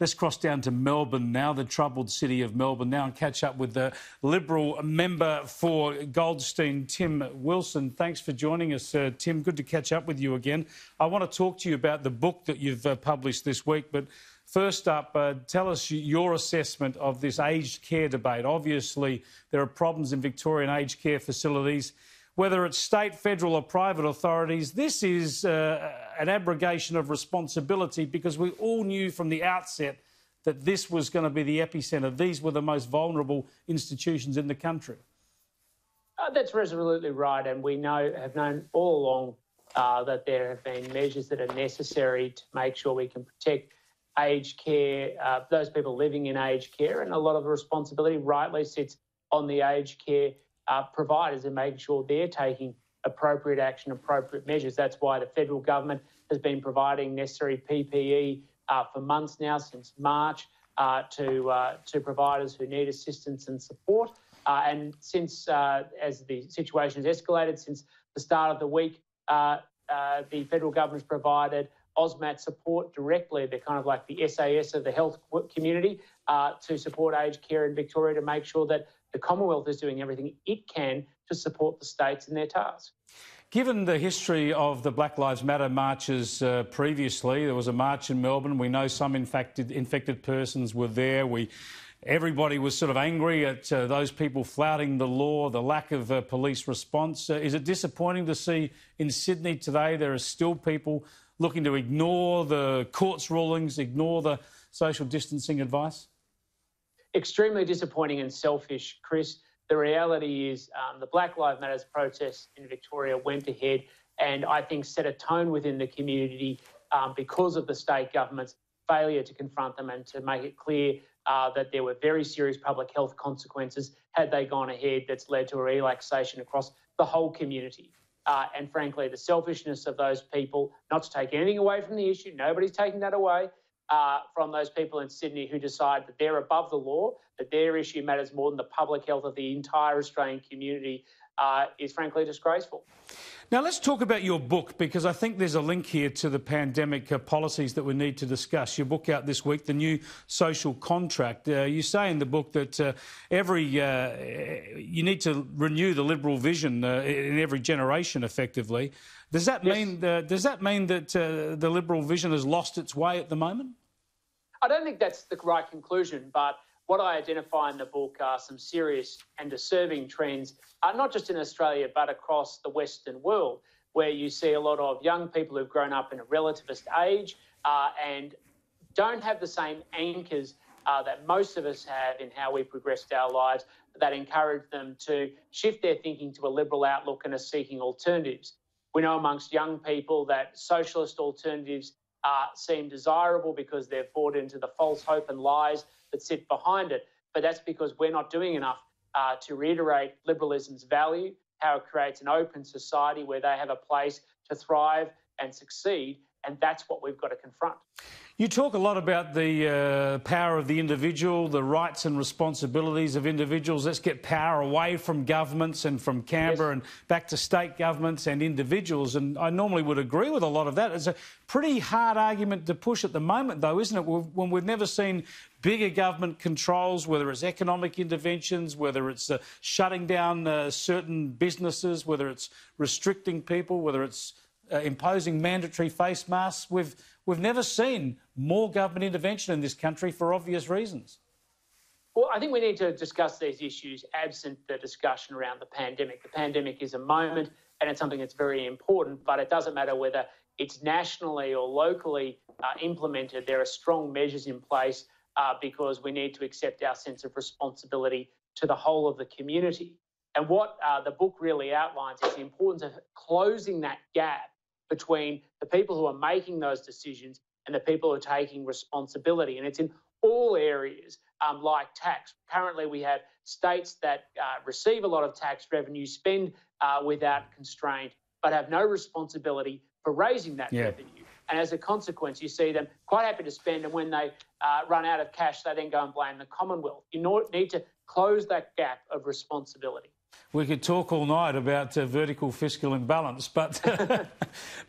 Let's cross down to Melbourne now, the troubled city of Melbourne now, and catch up with the Liberal member for Goldstein, Tim Wilson. Thanks for joining us, Tim. Good to catch up with you again. I want to talk to you about the book that you've published this week, but first up, tell us your assessment of this aged care debate. Obviously, there are problems in Victorian aged care facilities. Whether it's state, federal or private authorities, this is an abrogation of responsibility, because we all knew from the outset that this was going to be the epicentre. These were the most vulnerable institutions in the country. That's absolutely right, and we have known all along that there have been measures that are necessary to make sure we can protect aged care, those people living in aged care, and a lot of the responsibility rightly sits on the aged care providers and making sure they're taking appropriate action, appropriate measures. That's why the federal government has been providing necessary PPE for months now, since March, to providers who need assistance and support. And since, as the situation has escalated since the start of the week, the federal government has provided AUSMAT support directly. They're kind of like the SAS of the health community, to support aged care in Victoria, to make sure that the Commonwealth is doing everything it can to support the states in their task. Given the history of the Black Lives Matter marches previously, there was a march in Melbourne. We know some infected persons were there. Everybody was sort of angry at those people flouting the law, the lack of police response. Is it disappointing to see in Sydney today there are still people looking to ignore the court's rulings, ignore the social distancing advice? Extremely disappointing and selfish, Chris. The reality is the Black Lives Matter protest in Victoria went ahead and I think set a tone within the community because of the state government's failure to confront them and to make it clear that there were very serious public health consequences had they gone ahead, that's led to a relaxation across the whole community. And frankly, the selfishness of those people, not to take anything away from the issue, nobody's taking that away, from those people in Sydney who decide that they're above the law, that their issue matters more than the public health of the entire Australian community, is frankly disgraceful. Now, let's talk about your book, because I think there's a link here to the pandemic policies that we need to discuss. Your book out this week, The New Social Contract. You say in the book that you need to renew the Liberal vision in every generation, effectively. Does that mean that the Liberal vision has lost its way at the moment? I don't think that's the right conclusion, but what I identify in the book are some serious and disturbing trends, not just in Australia, but across the Western world, where you see a lot of young people who've grown up in a relativist age and don't have the same anchors that most of us have in how we progressed our lives, that encourage them to shift their thinking to a liberal outlook and are seeking alternatives. We know amongst young people that socialist alternatives seem desirable because they've bought into the false hope and lies that sit behind it. But that's because we're not doing enough to reiterate liberalism's value, how it creates an open society where they have a place to thrive and succeed. And that's what we've got to confront. You talk a lot about the power of the individual, the rights and responsibilities of individuals. Let's get power away from governments and from Canberra and back to state governments and individuals. And I normally would agree with a lot of that. It's a pretty hard argument to push at the moment, though, isn't it? When we've never seen bigger government controls, whether it's economic interventions, whether it's shutting down certain businesses, whether it's restricting people, whether it's imposing mandatory face masks. We've never seen more government intervention in this country for obvious reasons. Well, I think we need to discuss these issues absent the discussion around the pandemic. The pandemic is a moment and it's something that's very important, but it doesn't matter whether it's nationally or locally implemented. There are strong measures in place because we need to accept our sense of responsibility to the whole of the community. And what the book really outlines is the importance of closing that gap between the people who are making those decisions and the people who are taking responsibility. And it's in all areas like tax. Currently, we have states that receive a lot of tax revenue, spend without constraint, but have no responsibility for raising that revenue. And as a consequence, you see them quite happy to spend, and when they run out of cash, they then go and blame the Commonwealth. You need to close that gap of responsibility. We could talk all night about vertical fiscal imbalance, but I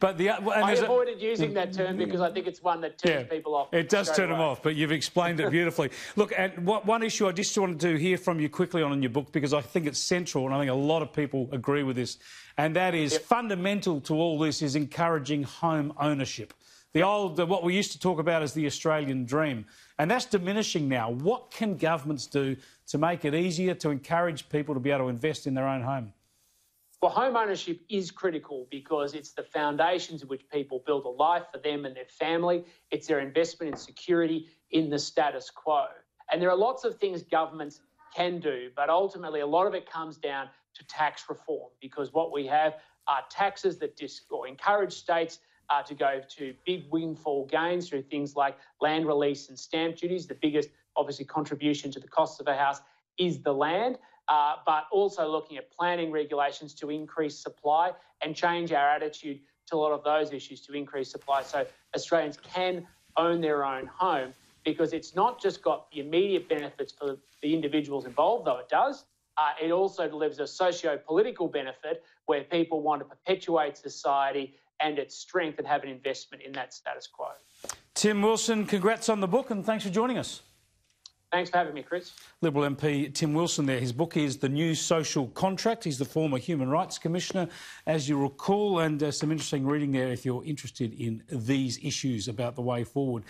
avoided using that term because I think it's one that turns people off. It does turn them off, but you've explained it beautifully. Look, and one issue I just wanted to hear from you quickly on in your book, because I think it's central, and I think a lot of people agree with this, and that is fundamental to all this is encouraging home ownership. The old, what we used to talk about as the Australian dream, and that's diminishing now. What can governments do to make it easier to encourage people to be able to invest in their own home? Well, home ownership is critical because it's the foundations of which people build a life for them and their family. It's their investment in security in the status quo. And there are lots of things governments can do, but ultimately a lot of it comes down to tax reform, because what we have are taxes that encourage states to go to big windfall gains through things like land release and stamp duties. The biggest, obviously, contribution to the cost of a house is the land, but also looking at planning regulations to increase supply and change our attitude to a lot of those issues to increase supply so Australians can own their own home, because it's not just got the immediate benefits for the individuals involved, though it does. It also delivers a socio-political benefit where people want to perpetuate society and its strength and have an investment in that status quo. Tim Wilson, congrats on the book and thanks for joining us. Thanks for having me, Chris. Liberal MP Tim Wilson there. His book is The New Social Contract. He's the former Human Rights Commissioner, as you recall, and some interesting reading there if you're interested in these issues about the way forward.